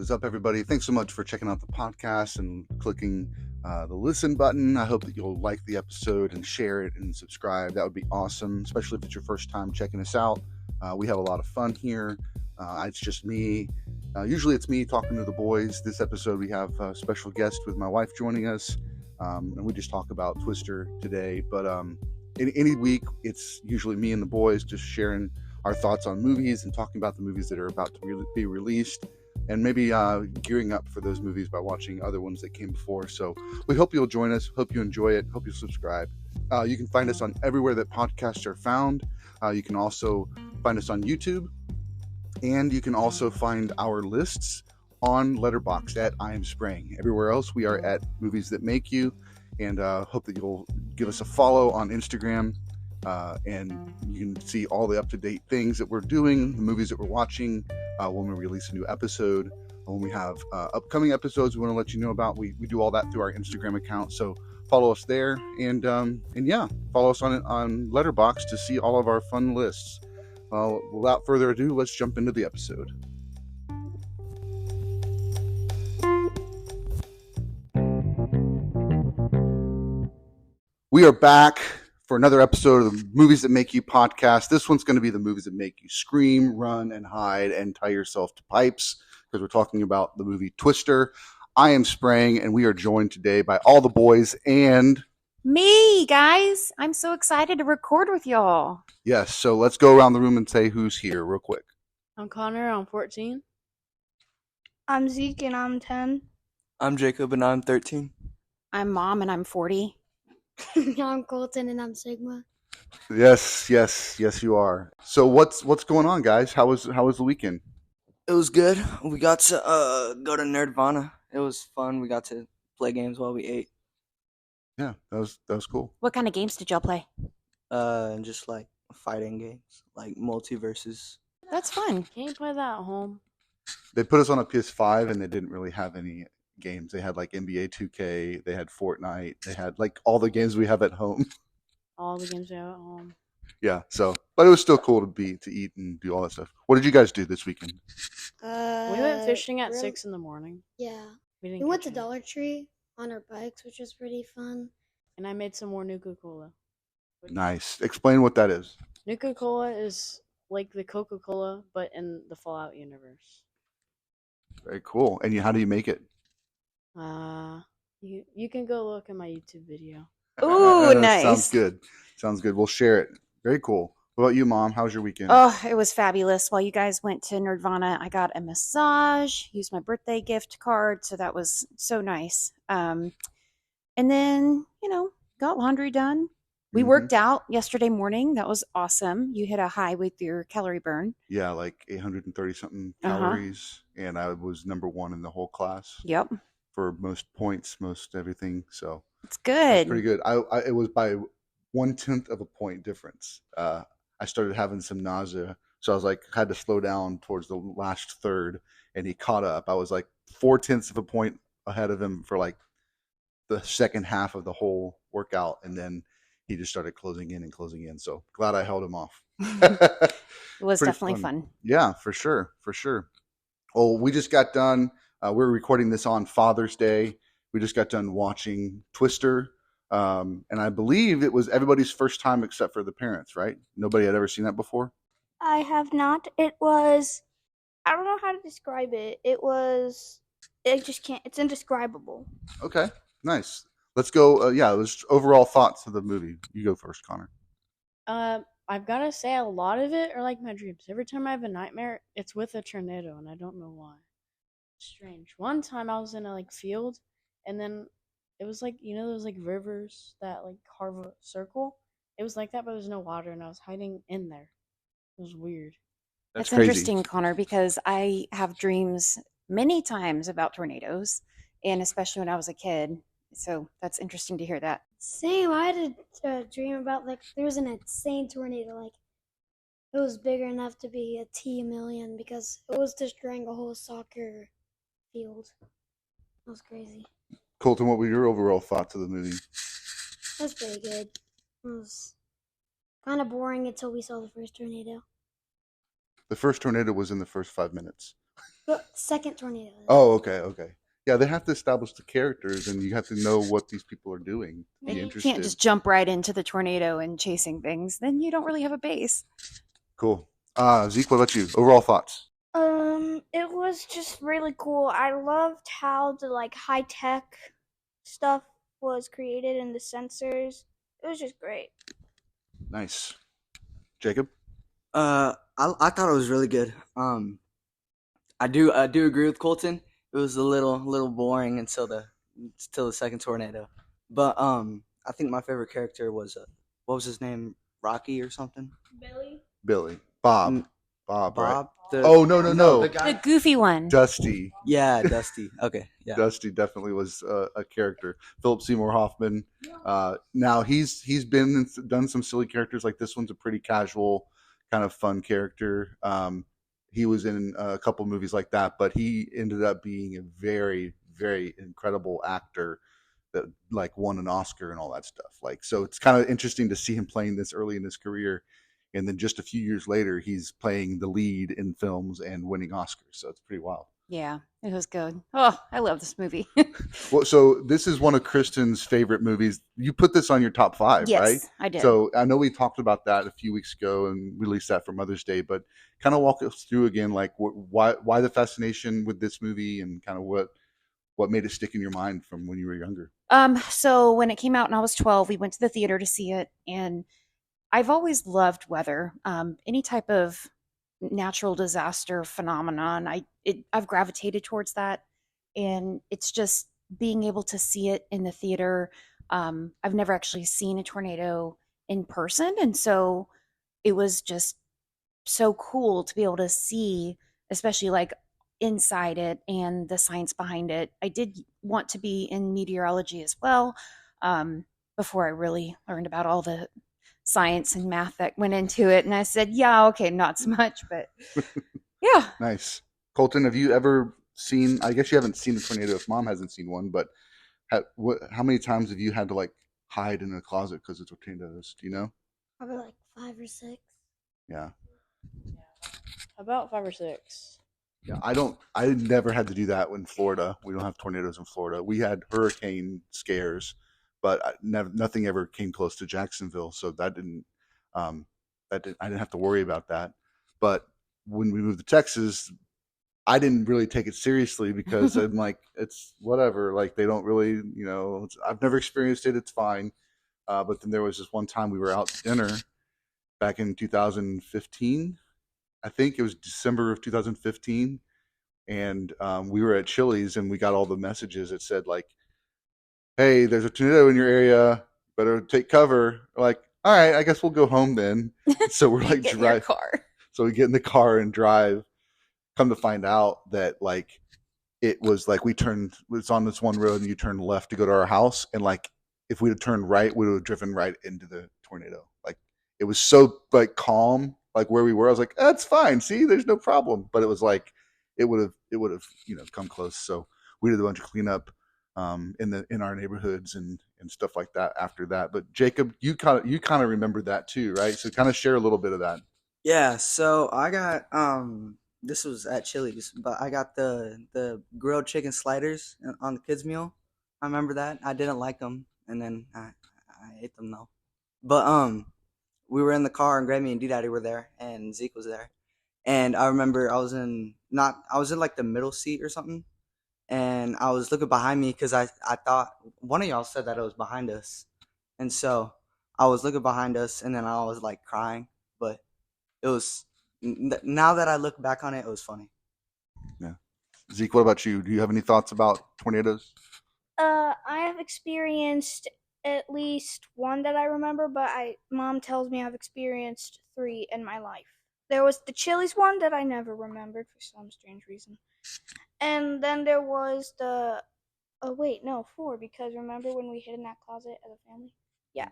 is up, everybody? Thanks so much for checking out the podcast and clicking the listen button. I hope that you'll like the episode and share it and subscribe. That would be awesome, especially if it's your first time checking us out. We have a lot of fun here. It's just me. Usually it's me talking to the boys. This episode we have a special guest with my wife joining us, and we just talk about Twister today. But any week, it's usually me and the boys just sharing our thoughts on movies and talking about the movies that are about to be released, and maybe gearing up for those movies by watching other ones that came before. So we hope you'll join us. Hope you enjoy it. Hope you subscribe. You can find us on everywhere that podcasts are found. You can also find us on YouTube, and you can also find our lists on Letterboxd at I Am Spraying. Everywhere else, we are at Movies That Make You, and hope that you'll give us a follow on Instagram. And you can see all the up-to-date things that we're doing, the movies that we're watching, when we release a new episode, when we have upcoming episodes we want to let you know about. We do all that through our Instagram account, so follow us there, and yeah, follow us on Letterboxd to see all of our fun lists. Without further ado, let's jump into the episode. We are back for another episode of the Movies That Make You podcast. This one's going to be the movies that make you scream, run, and hide, and tie yourself to pipes, because we're talking about the movie Twister. I am Spraying, and we are joined today by all the boys and me, guys. I'm so excited to record with y'all. Yes, so let's go around the room and say who's here real quick. I'm Connor, I'm 14. I'm Zeke, and I'm 10. I'm Jacob, and I'm 13. I'm Mom, and I'm 40. I'm Colton, and I'm Sigma. Yes, you are. So what's going on, guys? How was the weekend? It was good. We got to go to Nerdvana. It was fun. We got to play games while we ate. Yeah, that was cool. What kind of games did y'all play? Just like fighting games, like multiverses. That's fun. Can you play that at home? They put us on a PS5, and they didn't really have any games. They had like NBA 2K, they had Fortnite, they had like all the games we have at home. All the games we have at home. Yeah, so but it was still cool to eat and do all that stuff. What did you guys do this weekend? We went fishing at 6 in the morning. Yeah. We went to Dollar Tree on our bikes, which was pretty fun. And I made some more Nuka-Cola. Nice. Explain what that is. Nuka-Cola is like the Coca-Cola, but in the Fallout universe. Very cool. And how do you make it? You can go look at my YouTube video. Ooh, nice. Sounds good. We'll share it. Very cool. What about you, Mom? How was your weekend? Oh, it was fabulous. While you guys went to Nerdvana, I got a massage, used my birthday gift card, so that was so nice. And then, got laundry done. We worked out yesterday morning. That was awesome. You hit a high with your calorie burn. Yeah, like 830 something calories, and I was number 1 in the whole class. Yep. For most points, most everything. So it's good. Pretty good. It was by 1/10 of a point difference. I started having some nausea, so I was like, had to slow down towards the last third, and he caught up. I was like 0.4 of a point ahead of him for like the second half of the whole workout, and then he just started closing in. So glad I held him off. It was definitely fun. Yeah, for sure. Well, we just got done. We're recording this on Father's Day. We just got done watching Twister. And I believe it was everybody's first time except for the parents, right? Nobody had ever seen that before? I have not. It was, I don't know how to describe it. It's indescribable. Okay, nice. Let's go. Let's overall thoughts of the movie. You go first, Connor. I've got to say a lot of it are like my dreams. Every time I have a nightmare, it's with a tornado, and I don't know why. Strange. One time I was in a field, and then it was like, those rivers that carve a circle. It was like that, but there's no water, and I was hiding in there. It was weird. That's crazy. Interesting, Connor, because I have dreams many times about tornadoes, and especially when I was a kid. So that's interesting to hear that. Same. I had a dream about there was an insane tornado. It was bigger enough to be a T-million because it was destroying a whole soccer field. It was crazy. Colton, what were your overall thoughts of the movie? It was pretty good. It was kind of boring until we saw the first tornado. The first tornado was in the first 5 minutes. But second tornado. Oh, okay. Yeah, they have to establish the characters, and you have to know what these people are doing to be You interested. can't just jump right into the tornado and chasing things. Then you don't really have a base. Cool. Zeke, what about you? Overall thoughts? It was just really cool. I loved how the like high tech stuff was created and the sensors. It was just great. Nice. Jacob? I thought it was really good. I do agree with Colton. It was a little boring until the second tornado. But I think my favorite character was what was his name? Rocky or something? Billy. Bob. Mm, Bob, right? Bob? Oh, no. the guy. The goofy one. Dusty. Yeah, Dusty. Okay, yeah. Dusty definitely was a character. Philip Seymour Hoffman. Now he's done some silly characters. Like this one's a pretty casual, kind of fun character. He was in a couple movies like that, but he ended up being a very, very incredible actor that like won an Oscar and all that stuff. Like, so it's kind of interesting to see him playing this early in his career. And then just a few years later, he's playing the lead in films and winning Oscars. So it's pretty wild. Yeah, it was good. Oh, I love this movie. Well, so this is one of Kristen's favorite movies. You put this on your top 5, yes, right? I did. So I know we talked about that a few weeks ago and released that for Mother's Day, but kind of walk us through again, like why the fascination with this movie and kind of what made it stick in your mind from when you were younger. So when it came out and I was 12, we went to the theater to see it, and I've always loved weather. Any type of natural disaster phenomenon, I've gravitated towards that, and it's just being able to see it in the theater. I've never actually seen a tornado in person, and so it was just so cool to be able to see, especially like inside it and the science behind it. I did want to be in meteorology as well, before I really learned about all the science and math that went into it. And I said, yeah, okay, not so much, but yeah. Nice. Colton, have you ever seen, I guess you haven't seen a tornado if mom hasn't seen one, but how many times have you had to like hide in a closet because of tornadoes? Do you know? Probably like 5 or 6. Yeah. About 5 or 6. Yeah, I never had to do that in Florida. We don't have tornadoes in Florida. We had hurricane scares, but nothing ever came close to Jacksonville. So I didn't have to worry about that. But when we moved to Texas, I didn't really take it seriously because I'm like, it's whatever. Like they don't really, I've never experienced it. It's fine. But then there was this one time we were out to dinner back in 2015. I think it was December of 2015, and we were at Chili's, and we got all the messages that said like, "Hey, there's a tornado in your area. Better take cover." We're like, all right, I guess we'll go home then. So we're like, Get in your car. So we get in the car and drive. Come to find out that like it was like it's on this one road, and you turn left to go to our house, and like if we'd have turned right, we would have driven right into the tornado. Like it was so like calm. Like where we were, I was like, "That's fine. See, there's no problem." But it was like, it would have, come close. So we did a bunch of cleanup, in our neighborhoods and stuff like that after that. But Jacob, you kind of remembered that too, right? So kind of share a little bit of that. Yeah, so I got this was at Chili's, but I got the grilled chicken sliders on the kids meal. I remember that. I didn't like them, and then I ate them though. But we were in the car, and Grammy and D-Daddy were there, and Zeke was there. And I remember I was in like the middle seat or something, and I was looking behind me because I thought one of y'all said that it was behind us, and so I was looking behind us, and then I was like crying, but it was, now that I look back on it, it was funny. Yeah. Zeke, what about you? Do you have any thoughts about tornadoes? I have experienced at least one that I remember, but mom tells me I've experienced 3 in my life. There was the Chili's one that I never remembered for some strange reason. And then there was 4, because remember when we hid in that closet as a family? Yeah.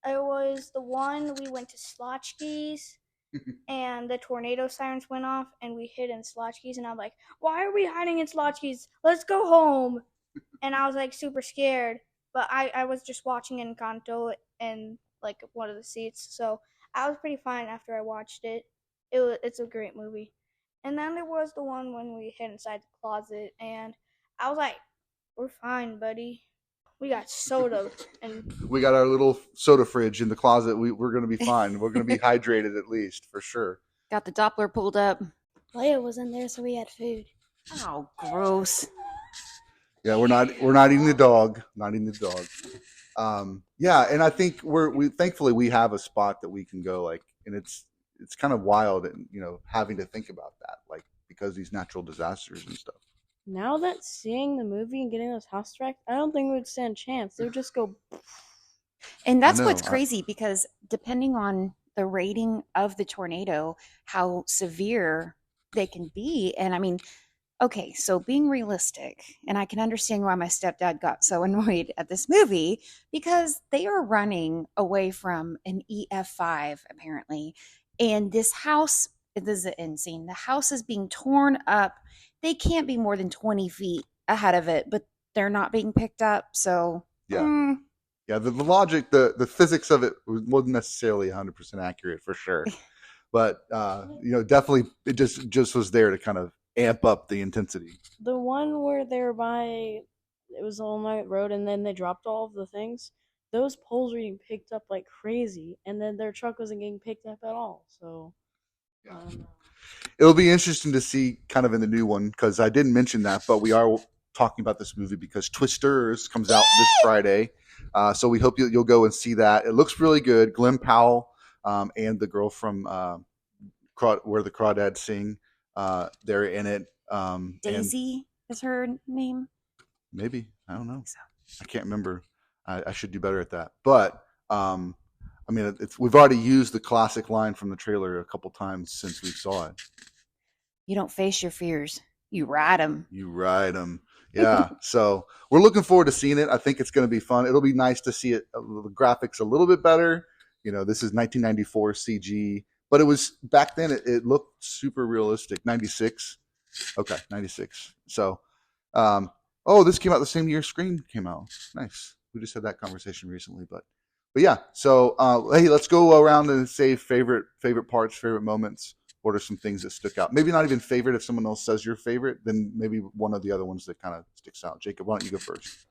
It was the one we went to Slotchke's and the tornado sirens went off and we hid in Slotchke's, and I'm like, why are we hiding in Slotchke's? Let's go home. And I was like super scared. But I was just watching Encanto in like one of the seats, so I was pretty fine after I watched it. It's a great movie. And then there was the one when we hid inside the closet, and I was like, "We're fine, buddy. We got soda." And We got our little soda fridge in the closet. We're going to be fine. We're going to be hydrated at least, for sure. Got the Doppler pulled up. Leia was in there, so we had food. Oh, gross. Yeah, we're not eating the dog. Not eating the dog. Yeah, and I think we thankfully we have a spot that we can go, like, and it's kind of wild, and having to think about that, like, because these natural disasters and stuff. Now that seeing the movie and getting those house wrecked, I don't think we would stand a chance. They would just go. And that's know, what's crazy, because depending on the rating of the tornado, how severe they can be. And I mean, okay, so being realistic, and I can understand why my stepdad got so annoyed at this movie, because they are running away from an EF5 apparently, and this house, this is insane. The house is being torn up. They can't be more than 20 feet ahead of it, but they're not being picked up. So Yeah. Yeah, the logic, the physics of it wasn't necessarily 100% accurate, for sure. But definitely it just was there to kind of amp up the intensity. The one where they're by, it was on my road, and then they dropped all of the things. Those poles were getting picked up like crazy, and then their truck wasn't getting picked up at all. So, It'll be interesting to see kind of in the new one, because I didn't mention that, but we are talking about this movie because Twisters comes out this Friday. So we hope you'll go and see that. It looks really good. Glenn Powell and the girl from Where the Crawdads Sing, they're in it. Daisy is her name. Maybe. I don't know. I can't remember. I should do better at that. But I mean, we've already used the classic line from the trailer a couple times since we saw it. You don't face your fears. You ride them. You ride them. Yeah. So we're looking forward to seeing it. I think it's going to be fun. It'll be nice to see it, the graphics a little bit better. This is 1994 CG, but it was back then. It looked super realistic. 96. Okay, 96. So, this came out the same year Scream came out. Nice. We just had that conversation recently, but yeah. So, hey, let's go around and say favorite parts, favorite moments. What are some things that stuck out? Maybe not even favorite. If someone else says your favorite, then maybe one of the other ones that kind of sticks out. Jacob, why don't you go first?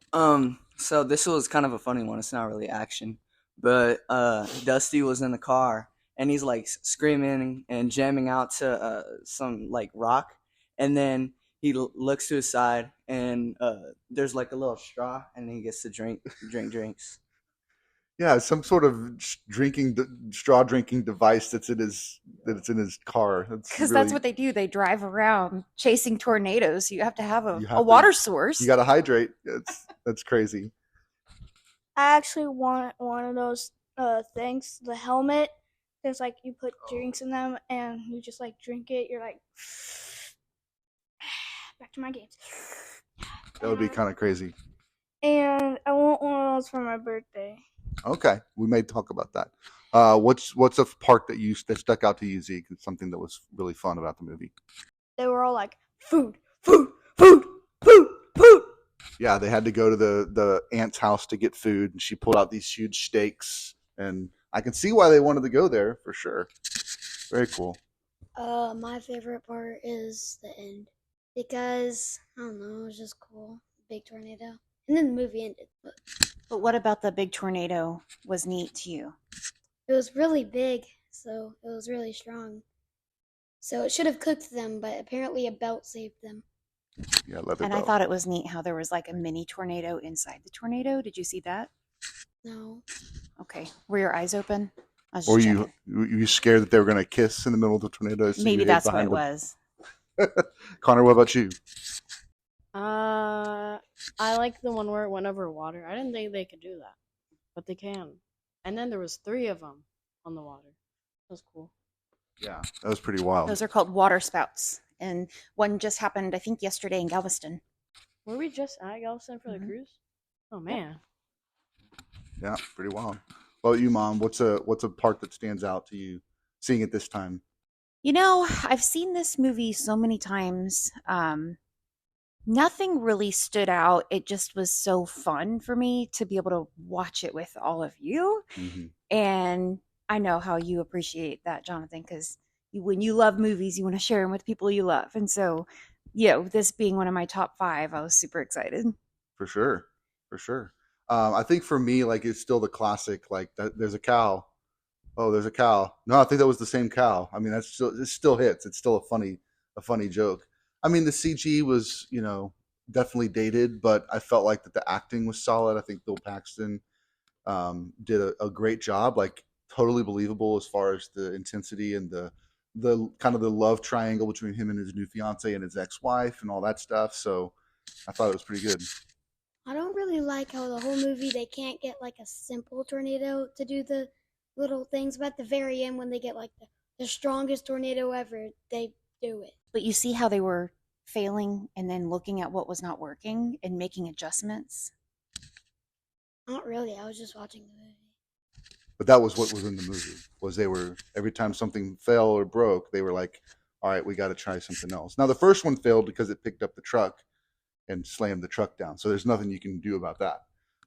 So this was kind of a funny one. It's not really action, but Dusty was in the car and he's like screaming and jamming out to some like rock, and then he looks to his side and there's like a little straw, and he gets to drink drinks. Yeah, some sort of straw drinking device that's in his car. Because that's what they do. They drive around chasing tornadoes. You have to have a water source. You got to hydrate. That's crazy. I actually want one of those things, the helmet. There's like you put drinks in them and you just like drink it. You're like, back to my games. That would be kind of crazy. And I want one of those for my birthday. Okay, we may talk about that. What's a part that stuck out to you, Zeke? Something that was really fun about the movie? They were all like, food, food, food, food, food. Yeah, they had to go to the aunt's house to get food, and she pulled out these huge steaks, and I can see why they wanted to go there for sure. Very cool. My favorite part is the end, because I don't know, it was just cool. Big tornado, and then the movie ended. But what about the big tornado was neat to you? It was really big, so it was really strong. So it should have cooked them, but apparently a belt saved them. Yeah, leather And belt. I thought it was neat how there was like a mini tornado inside the tornado. Did you see that? No. Okay. Were your eyes open? I was Or just you scared that they were going to kiss in the middle of the tornado? So Maybe that's what it was. Connor, what about you? I like the one where it went over water. I didn't think they could do that, but they can. And then there was 3 of them on the water. That was cool. Yeah, that was pretty wild. Those are called water spouts. And one just happened, I think, yesterday in Galveston. Were we just at Galveston for the cruise? Oh, man. Yeah, pretty wild. Well, you, Mom, what's a part that stands out to you seeing it this time? I've seen this movie so many times. Nothing really stood out. It just was so fun for me to be able to watch it with all of you. Mm-hmm. And I know how you appreciate that, Jonathan, because when you love movies, you want to share them with people you love. And so, this being one of my top 5, I was super excited. For sure. For sure. I think for me, like, it's still the classic, like, there's a cow. Oh, there's a cow. No, I think that was the same cow. I mean, it still hits. It's still a funny joke. I mean, the CG was, definitely dated, but I felt like that the acting was solid. I think Bill Paxton did a great job, like totally believable as far as the intensity and the kind of the love triangle between him and his new fiance and his ex-wife and all that stuff. So I thought it was pretty good. I don't really like how the whole movie they can't get like a simple tornado to do the little things, but at the very end when they get like the strongest tornado ever, they do it. But you see how they were failing and then looking at what was not working and making adjustments? Not really. I was just watching the movie. But that was what was in the movie, was they were, every time something fell or broke, they were like, all right, we got to try something else. Now, the first one failed because it picked up the truck and slammed the truck down. So there's nothing you can do about that.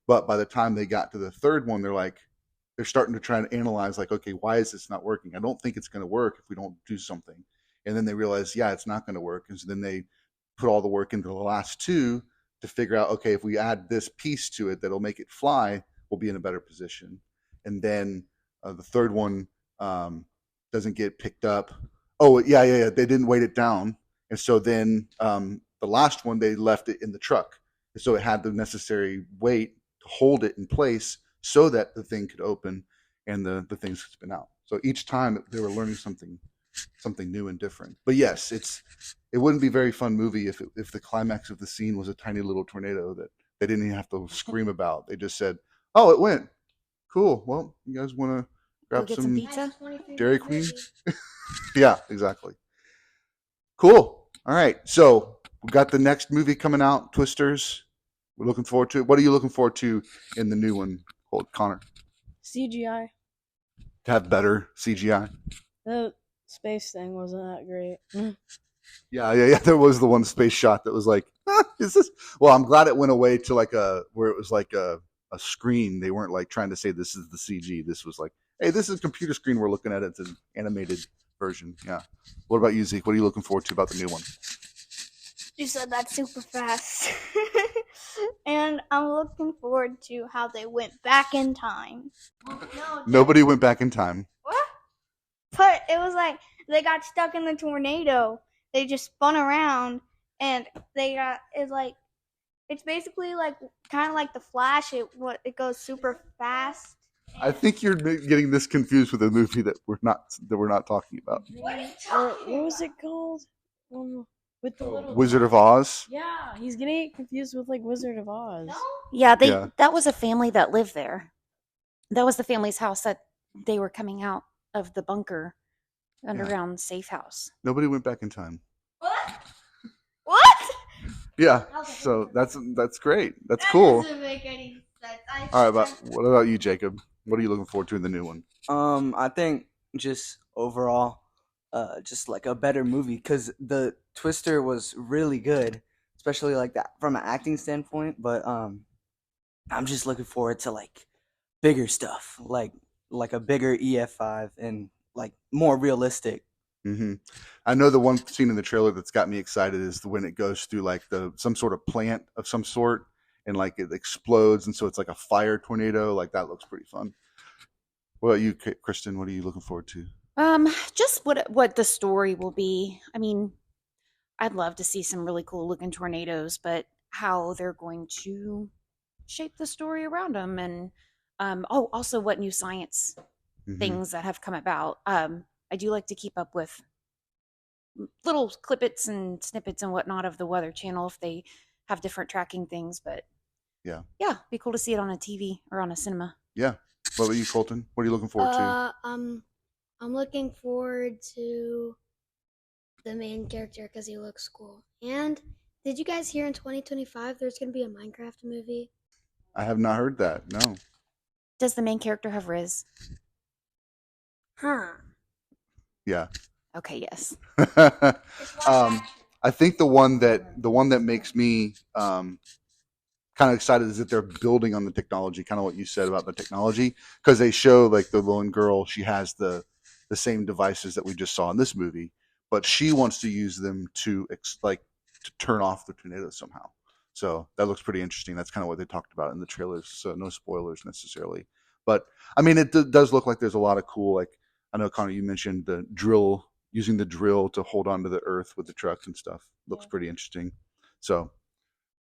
But by the time they got to the third one, they're starting to try and analyze, like, okay, why is this not working? I don't think it's going to work if we don't do something. And then they realize, yeah, it's not going to work. And so then they put all the work into the last two to figure out, okay, if we add this piece to it that'll make it fly, we'll be in a better position. And then the third one doesn't get picked up. Oh, yeah. They didn't weight it down. And so then the last one, they left it in the truck. And so it had the necessary weight to hold it in place so that the thing could open and the things could spin out. So each time they were learning something new and different. But yes, it wouldn't be a very fun movie if the climax of the scene was a tiny little tornado that they didn't even have to scream about. They just said, "Oh, it went. Cool. Well, you guys want to grab get some pizza? Dairy Queen?" Yeah, exactly. Cool. All right. So we got the next movie coming out, Twisters. We're looking forward to it. What are you looking forward to in the new one, Connor? CGI. To have better CGI? The space thing wasn't that great. Yeah. There was the one space shot that was like, is this? Well, I'm glad it went away to where it was like a screen. They weren't like trying to say this is the CG. This was like, hey, this is a computer screen we're looking at. It's an animated version. Yeah. What about you, Zeke? What are you looking forward to about the new one? You said that super fast. And I'm looking forward to how they went back in time. Nobody went back in time. What? But it was like they got stuck in the tornado. They just spun around and it's basically like kind of like the Flash. It goes super fast. I think you're getting this confused with a movie that we're not talking about. What was it called? With the little Wizard of Oz. Yeah, he's getting it confused with like Wizard of Oz. Yeah, Yeah. that was a family that lived there. That was the family's house that they were coming out of the bunker, underground safe house. Nobody went back in time. What? Yeah. So that's great. That's cool. Doesn't make any sense. All right, but what about you, Jacob? What are you looking forward to in the new one? I think just overall, just like a better movie, because the Twister was really good, especially like that from an acting standpoint. But I'm just looking forward to like bigger stuff, like a bigger EF5 and like more realistic. Mm-hmm. I know the one scene in the trailer that's got me excited is when it goes through like some sort of plant of some sort and like it explodes, and so it's like a fire tornado. Like that looks pretty fun. What about you, Kristen? What are you looking forward to? Just what the story will be. I mean, I'd love to see some really cool looking tornadoes, but how they're going to shape the story around them, and also what new science things that have come about. I do like to keep up with little clippets and snippets and whatnot of the Weather Channel if they have different tracking things, but yeah, be cool to see it on a TV or on a cinema. Yeah. What about you, Colton? What are you looking forward to? I'm looking forward to the main character because he looks cool. And did you guys hear in 2025 there's going to be a Minecraft movie? I have not heard that. No. Does the main character have Riz? Huh. Yeah. Okay, yes. I think the one that makes me kind of excited is that they're building on the technology, kind of what you said about the technology, because they show like the lone girl, she has the the same devices that we just saw in this movie, but she wants to use them to turn off the tornado somehow. So that looks pretty interesting. That's kind of what they talked about in the trailers. So no spoilers necessarily, but I mean, it does look like there's a lot of cool. Like I know Connor, you mentioned the drill, using the drill to hold onto the earth with the trucks and stuff. Looks pretty interesting. So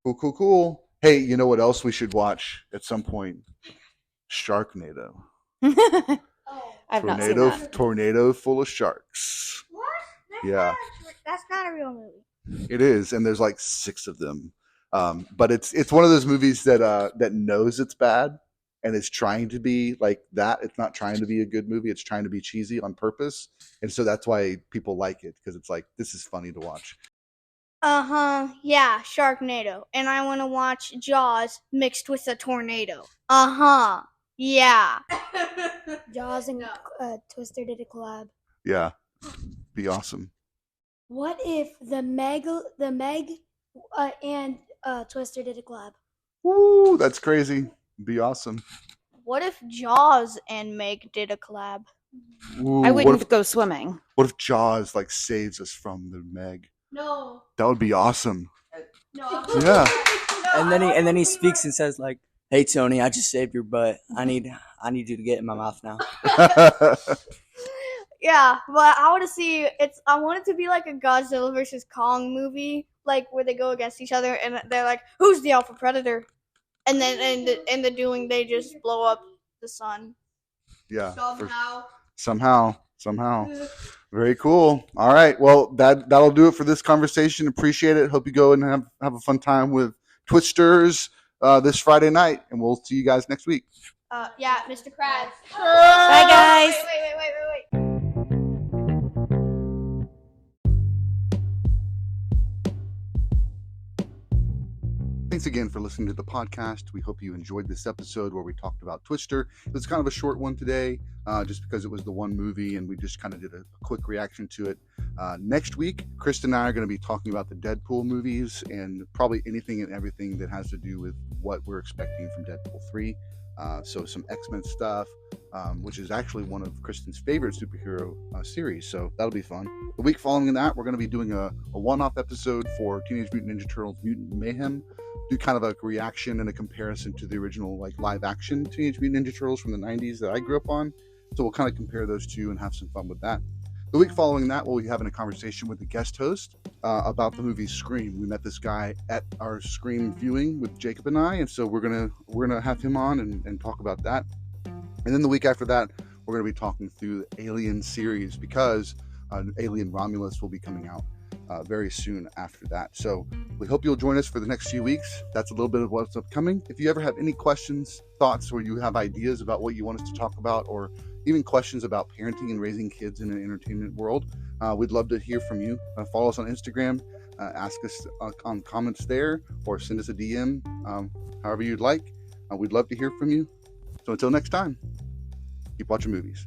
cool. Hey, you know what else we should watch at some point? Sharknado. I've not seen that. Tornado full of sharks. What? Yeah. That's not a real movie. It is, and there's like 6 of them. But it's one of those movies that knows it's bad and is trying to be like that. It's not trying to be a good movie. It's trying to be cheesy on purpose. And so that's why people like it, because it's like, this is funny to watch. Yeah, Sharknado. And I want to watch Jaws mixed with a tornado. Yeah. Jaws and Twister did a collab. Yeah. Be awesome. What if the Meg and Twister did a collab? Woo, that's crazy. Be awesome. What if Jaws and Meg did a collab? Ooh, I wouldn't go swimming. What if Jaws like saves us from the Meg? No. That would be awesome. No. Yeah. And then he speaks and says like, "Hey Tony, I just saved your butt. I need you to get in my mouth now." Yeah, but I want to see I want it to be like a Godzilla versus Kong movie, like where they go against each other and they're like, "Who's the alpha predator?" And then in the doing, they just blow up the sun. Yeah. Somehow. Very cool. All right. Well, that'll do it for this conversation. Appreciate it. Hope you go and have a fun time with Twisters this Friday night, and we'll see you guys next week. Yeah, Mr. Krabs. Bye, guys. Wait. Thanks again for listening to the podcast. We hope you enjoyed this episode where we talked about Twister. It was kind of a short one today, just because it was the one movie and we just kind of did a quick reaction to it. Next week, Kristen and I are going to be talking about the Deadpool movies and probably anything and everything that has to do with what we're expecting from Deadpool 3. So some X-Men stuff, which is actually one of Kristen's favorite superhero series. So that'll be fun. The week following that, we're going to be doing a one-off episode for Teenage Mutant Ninja Turtles Mutant Mayhem. Do kind of a reaction and a comparison to the original like live action Teenage Mutant Ninja Turtles from the 90s that I grew up on. So we'll kind of compare those two and have some fun with that. The week following that, we'll be having a conversation with the guest host about the movie Scream. We met this guy at our Scream viewing with Jacob and I, and so we're gonna have him on and talk about that. And then the week after that, we're gonna be talking through the Alien series because Alien Romulus will be coming out very soon after that. So we hope you'll join us for the next few weeks. That's a little bit of what's upcoming. If you ever have any questions, thoughts, or you have ideas about what you want us to talk about, or even questions about parenting and raising kids in an entertainment world, we'd love to hear from you. Follow us on Instagram, ask us on comments there, or send us a DM, however you'd like. We'd love to hear from you. So until next time, keep watching movies.